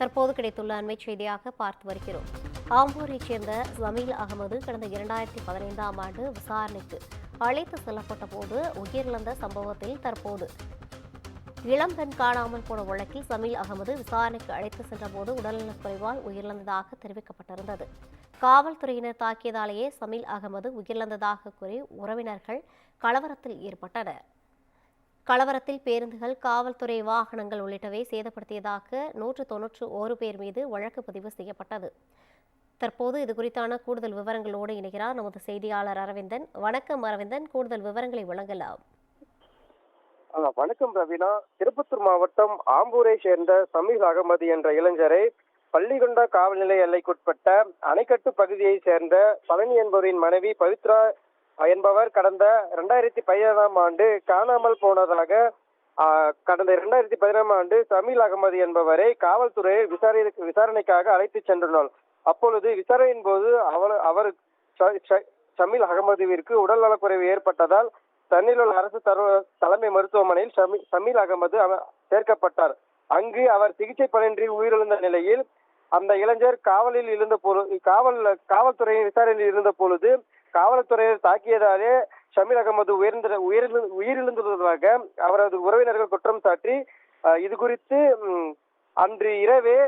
தற்போது கிடைத்துள்ள அண்மை செய்தியாக பார்த்து வருகிறோம். ஆம்பூரைச் சேர்ந்த ஜமீல் அகமது கடந்த 2015ஆம் ஆண்டு விசாரணைக்கு அழைத்து செல்லப்பட்ட போது உயிரிழந்த சம்பவத்தில் தற்போது இளம்பெண் காணாமல் போன வழக்கில் ஜமீல் அகமது விசாரணைக்கு அழைத்து சென்றபோது உடல்நலக்குறைவால் உயிரிழந்ததாக தெரிவிக்கப்பட்டிருந்தது. காவல்துறையினர் தாக்கியதாலேயே ஜமீல் அகமது உயிரிழந்ததாக கூறி உறவினர்கள் கலவரத்தில் ஈடுபட்டனர். கலவரத்தில் பேருந்துகள், காவல்துறை வாகனங்கள் உள்ளிட்டவை சேதப்படுத்தியதாக 191 பேர் மீது வழக்கு பதிவு செய்யப்பட்டது. தற்போது இதுகுறித்தான கூடுதல் விவரங்களோடு இணைகிறார் நமது செய்தியாளர் அரவிந்தன். வணக்கம் அரவிந்தன், கூடுதல் விவரங்களை வழங்கலாம். வணக்கம் ரவீனா. திருப்பத்தூர் மாவட்டம் ஆம்பூரை சேர்ந்த ஜமீல் அகமது என்ற இளைஞரை பள்ளிகொண்டா காவல் நிலைய எல்லைக்குட்பட்ட அணைக்கட்டு பகுதியை சேர்ந்த பழனி என்பவரின் மனைவி பவித்ரா என்பவர் கடந்த 2017ஆம் ஆண்டு காணாமல் போனதாக கடந்த 2017ஆம் ஆண்டு ஜமீல் அகமது என்பவரை காவல்துறை விசாரணைக்காக அழைத்து சென்றனர். அப்பொழுது விசாரணையின் போது அவர் ஜமீல் அகமதுவிற்கு உடல் நலக்குறைவு ஏற்பட்டதால் சென்னையில் அரசு தலைமை மருத்துவமனையில் ஜமீல் அகமது சேர்க்கப்பட்டார். அங்கு அவர் சிகிச்சை பலனின்றி உயிரிழந்த நிலையில் அந்த இளைஞர் காவல்துறையின் விசாரணையில் இருந்த பொழுது காவல்துறையினர் தாக்கியதாலே ஜமீல் அகமது உயிரிழந்ததாக அவரது உறவினர்கள் குற்றம் சாட்டி இது குறித்து அன்று இரவே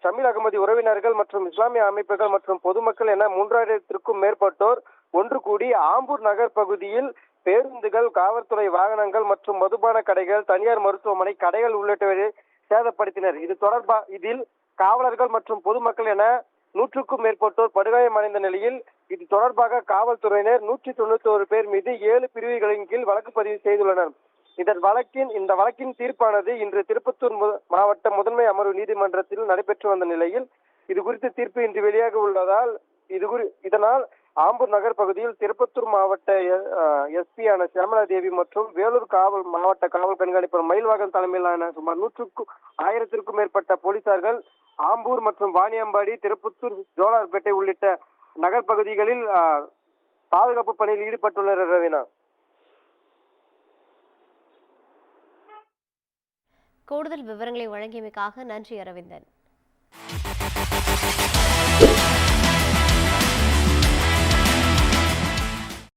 ஜமீல் அகமது உறவினர்கள் மற்றும் இஸ்லாமிய அமைப்புகள் மற்றும் பொதுமக்கள் என 3000த்திற்கும் மேற்பட்டோர் ஒன்று கூடி ஆம்பூர் நகர் பகுதியில் பேருந்துகள், காவல்துறை வாகனங்கள் மற்றும் மதுபான கடைகள், தனியார் மருத்துவமனை கடைகள் உள்ளிட்டவை சேதப்படுத்தினர். இதில் காவலர்கள் மற்றும் பொதுமக்கள் என 100க்கும் மேற்பட்டோர் படுகாயமடைந்த நிலையில் இது தொடர்பாக காவல்துறையினர் 191 பேர் மீது 7 பிரிவுகளின் கீழ் வழக்கு பதிவு செய்துள்ளனர். இந்த வழக்கின் தீர்ப்பானது இன்று திருப்பத்தூர் மாவட்ட முதன்மை அமர்வு நீதிமன்றத்தில் நடைபெற்று வந்த நிலையில் இது குறித்த தீர்ப்பு இன்று வெளியாக உள்ளதால் இதனால் ஆம்பூர் நகர் பகுதியில் திருப்பத்தூர் மாவட்ட எஸ்பியான சியாமலா தேவி மற்றும் வேலூர் மாவட்ட காவல் கண்காணிப்பாளர் மயில்வாகன் தலைமையிலான சுமார் 1000த்திற்கும் மேற்பட்ட போலீசார்கள் ஆம்பூர் மற்றும் வாணியம்பாடி, திருப்பத்தூர், ஜோலார்பேட்டை உள்ளிட்ட நகர் பகுதிகளில் பாதுகாப்பு பணியில் ஈடுபட்டுள்ளனர். ரவீனா, கூடுதல் விவரங்களை வழங்கியமைக்காக நன்றி அரவிந்தன்.